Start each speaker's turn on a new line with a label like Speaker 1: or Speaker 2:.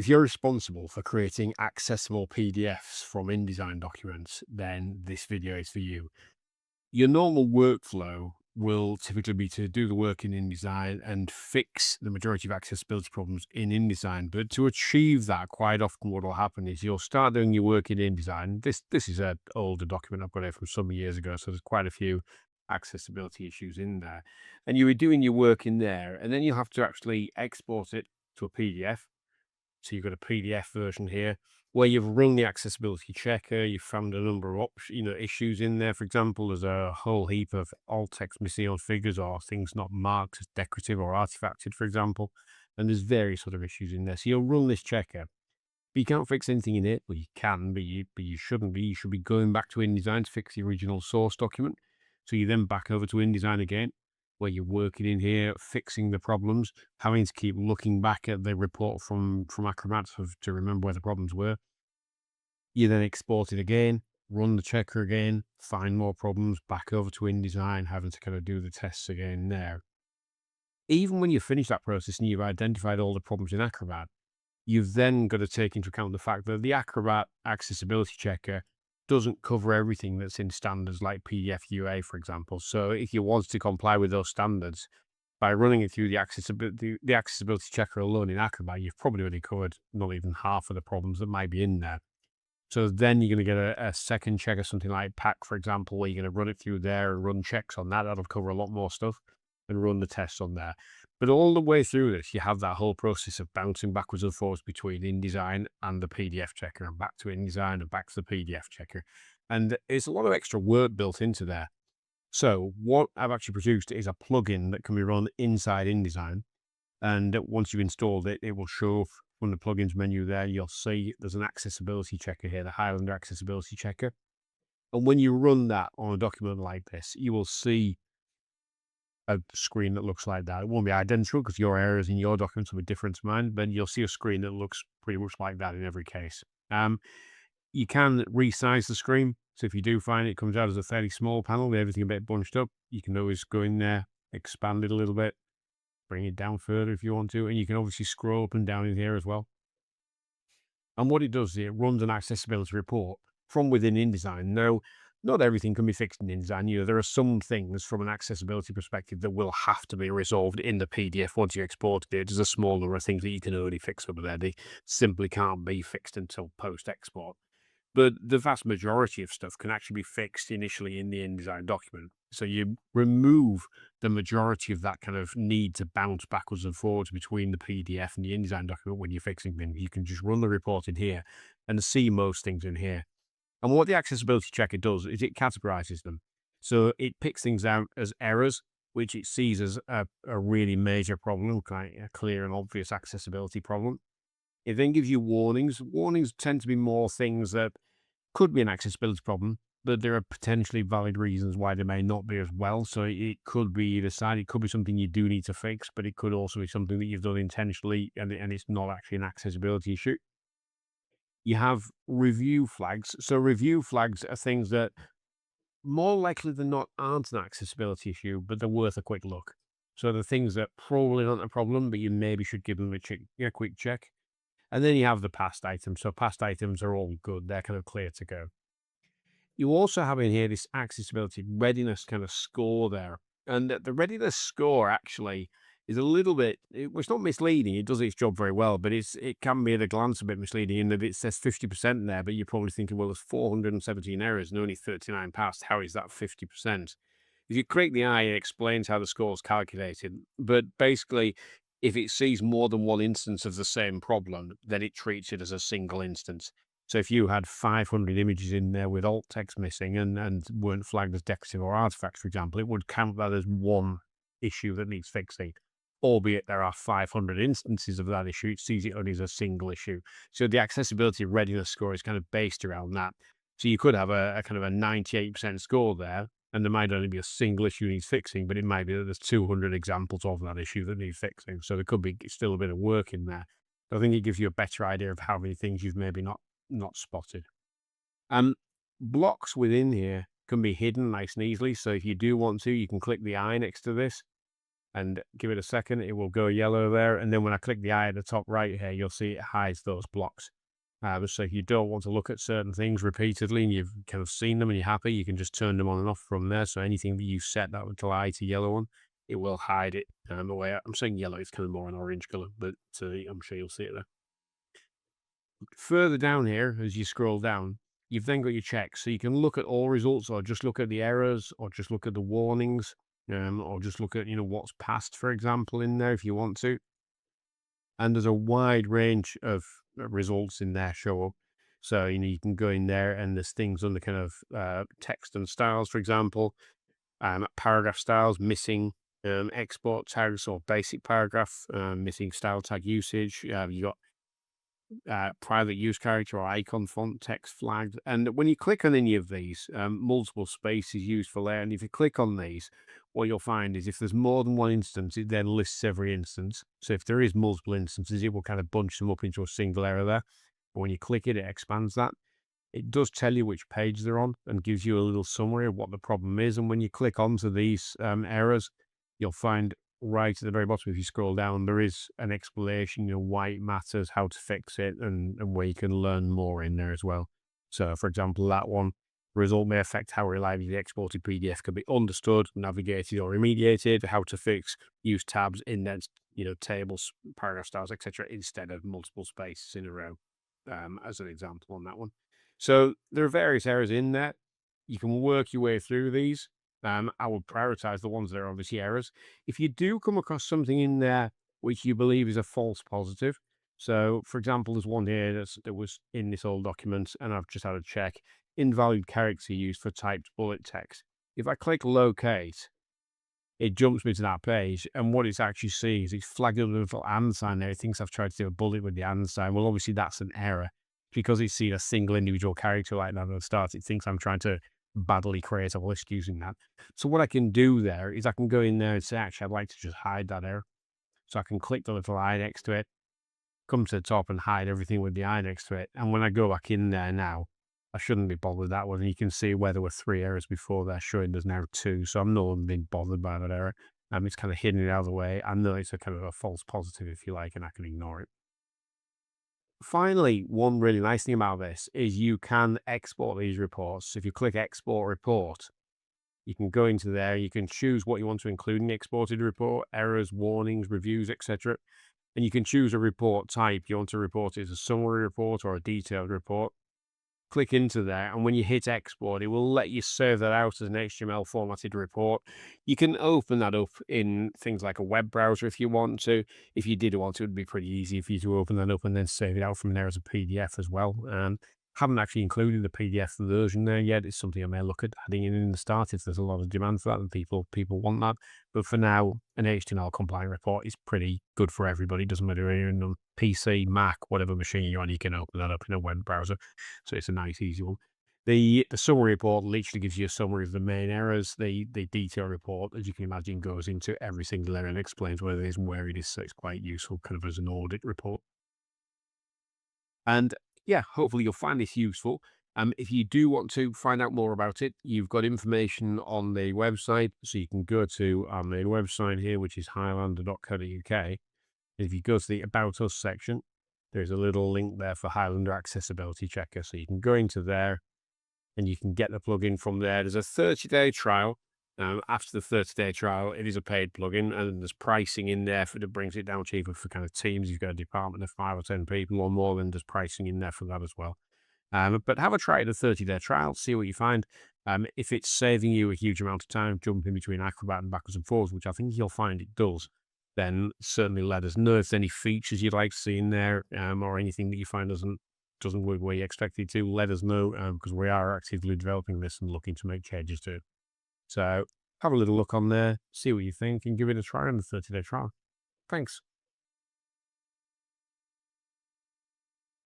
Speaker 1: If you're responsible for creating accessible PDFs from InDesign documents, then this video is for you. Your normal workflow will typically be to do the work in InDesign and fix the majority of accessibility problems in InDesign. But to achieve that, quite often what will happen is you'll start doing your work in InDesign. This is an older document I've got here from some years ago, so there's quite a few accessibility issues in there. And you were doing your work in there, and then you have to actually export it to a PDF. So you've got a PDF version here where you've run the accessibility checker. You've found a number of issues in there. For example, there's a whole heap of alt text missing on figures or things not marked as decorative or artifacted, for example. And there's various sort of issues in there. So you'll run this checker. But you can't fix anything in it. Well, you can, but you shouldn't be. You should be going back to InDesign to fix the original source document. So you then back over to InDesign again, where you're working in here, fixing the problems, having to keep looking back at the report from Acrobat to remember where the problems were. You then export it again, run the checker again, find more problems, back over to InDesign, having to kind of do the tests again there. Even when you finish that process and you've identified all the problems in Acrobat, you've then got to take into account the fact that the Acrobat accessibility checker doesn't cover everything that's in standards like PDF UA, for example. So if you want to comply with those standards, by running it through the accessibility checker alone in Acrobat, you've probably already covered not even half of the problems that might be in there. So then you're going to get a second checker, something like Pack, for example, where you're going to run it through there and run checks on that. That'll cover a lot more stuff and run the tests on there. But all the way through this, you have that whole process of bouncing backwards and forwards between InDesign and the PDF checker and back to InDesign and back to the PDF checker. And it's a lot of extra work built into there. So what I've actually produced is a plugin that can be run inside InDesign. And once you've installed it, it will show from the plugins menu there, you'll see there's an accessibility checker here, the Highlander accessibility checker. And when you run that on a document like this, you will see a screen that looks like that. It won't be identical because your errors in your documents will be different to mine, but you'll see a screen that looks pretty much like that in every case. You can resize the screen. So if you do find it comes out as a fairly small panel, with everything a bit bunched up, you can always go in there, expand it a little bit, bring it down further if you want to, and you can obviously scroll up and down in here as well. And what it does is it runs an accessibility report from within InDesign. Now, not everything can be fixed in InDesign. There are some things from an accessibility perspective that will have to be resolved in the PDF once you export it. There's a small number of things that you can already fix over there. They simply can't be fixed until post-export. But the vast majority of stuff can actually be fixed initially in the InDesign document. So you remove the majority of that kind of need to bounce backwards and forwards between the PDF and the InDesign document when you're fixing things. You can just run the report in here and see most things in here. And what the accessibility checker does is it categorizes them. So it picks things out as errors, which it sees as a really major problem, like a clear and obvious accessibility problem. It then gives you warnings. Warnings tend to be more things that could be an accessibility problem, but there are potentially valid reasons why they may not be as well. So it could be either side. It could be something you do need to fix, but it could also be something that you've done intentionally and it's not actually an accessibility issue. You have review flags. So review flags are things that more likely than not aren't an accessibility issue, but they're worth a quick look. So the things that probably aren't a problem, but you maybe should give them a quick check. And then you have the past items. So past items are all good. They're kind of clear to go. You also have in here this accessibility readiness kind of score there. And the readiness score actually is a little bit, it's not misleading. It does its job very well, but it can be at a glance a bit misleading in that it says 50% there, but you're probably thinking, well, there's 417 errors and only 39 passed. How is that 50%? If you click the eye, it explains how the score is calculated. But basically, if it sees more than one instance of the same problem, then it treats it as a single instance. So if you had 500 images in there with alt text missing and weren't flagged as decorative or artifacts, for example, it would count that as one issue that needs fixing. Albeit there are 500 instances of that issue, it sees it only as a single issue. So the accessibility readiness score is kind of based around that. So you could have a kind of a 98% score there, and there might only be a single issue needs fixing, but it might be that there's 200 examples of that issue that need fixing. So there could be still a bit of work in there. I think it gives you a better idea of how many things you've maybe not spotted. Blocks within here can be hidden nice and easily. So if you do want to, you can click the eye next to this and give it a second, it will go yellow there. And then when I click the eye at the top right here, you'll see it hides those blocks. So if you don't want to look at certain things repeatedly and you've kind of seen them and you're happy, you can just turn them on and off from there. So anything that you set that little eye to yellow on, it will hide it. Away. I'm saying yellow, it's kind of more an orange color, but I'm sure you'll see it there. Further down here, as you scroll down, you've then got your checks. So you can look at all results or just look at the errors or just look at the warnings, or just look at, what's passed, for example, in there if you want to. And there's a wide range of results in there show up. So, you can go in there and there's things under kind of text and styles, for example, paragraph styles, missing export tags or basic paragraph, missing style tag usage. You got private use character or icon font text flagged. And when you click on any of these, multiple space is used for layout. And if you click on these, what you'll find is if there's more than one instance, it then lists every instance. So if there is multiple instances, it will kind of bunch them up into a single error there. But when you click it, it expands that. It does tell you which page they're on and gives you a little summary of what the problem is. And when you click onto these errors, you'll find right at the very bottom, if you scroll down, there is an explanation, why it matters, how to fix it, and where you can learn more in there as well. So, for example, that one, result may affect how reliably the exported PDF can be understood, navigated, or remediated, how to fix, use tabs, indents, tables, paragraph styles, etc., instead of multiple spaces in a row, as an example on that one. So there are various errors in there. You can work your way through these. I would prioritize the ones that are obviously errors. If you do come across something in there which you believe is a false positive, so for example, there's one here that was in this old document, and I've just had a check. Invalid character used for typed bullet text. If I click locate, it jumps me to that page, and what it's actually seeing is it's flagged up a little and sign there. It thinks I've tried to do a bullet with the and sign. Well, obviously that's an error because it's seen a single individual character like that at the start. It thinks I'm trying to badly create a list using that. So what I can do there is I can go in there and say, actually, I'd like to just hide that error. So I can click the little eye next to it, come to the top and hide everything with the eye next to it. And when I go back in there now, I shouldn't be bothered with that one. And you can see where there were 3 errors before there, showing there's now 2. So I'm no longer being bothered by that error. It's kind of hidden it out of the way. I know it's a kind of a false positive, if you like, and I can ignore it. Finally, one really nice thing about this is you can export these reports. So if you click export report, you can go into there, you can choose what you want to include in the exported report, errors, warnings, reviews, etc. And you can choose a report type. You want to report it as a summary report or a detailed report. Click into there, and when you hit export, it will let you save that out as an HTML formatted report. You can open that up in things like a web browser if you want to. If you did want to, it'd be pretty easy for you to open that up and then save it out from there as a PDF as well. Haven't actually included the PDF version there yet. It's something I may look at adding in the start if there's a lot of demand for that and people want that. But for now, an HTML compliant report is pretty good for everybody. It doesn't matter if you're on PC, Mac, whatever machine you're on, you can open that up in a web browser. So it's a nice, easy one. The summary report literally gives you a summary of the main errors. The detail report, as you can imagine, goes into every single error and explains what it is and where it is. So it's quite useful kind of as an audit report. And yeah, hopefully you'll find this useful. If you do want to find out more about it, you've got information on the website. So you can go to our main website here, which is highlander.co.uk. If you go to the About Us section, there's a little link there for Highlander Accessibility Checker. So you can go into there and you can get the plugin from there. There's a 30-day trial. After the 30-day trial, it is a paid plugin, and there's pricing in there that brings it down cheaper for kind of teams. You've got a department of 5 or 10 people or more, then there's pricing in there for that as well. But have a try at the 30-day trial, see what you find. If it's saving you a huge amount of time jumping between Acrobat and backwards and forwards, which I think you'll find it does, then certainly let us know if there's any features you'd like to see in there, or anything that you find doesn't work where you expect it to. Let us know, because we are actively developing this and looking to make changes to it. So have a little look on there, see what you think, and give it a try on the 30-day trial. Thanks.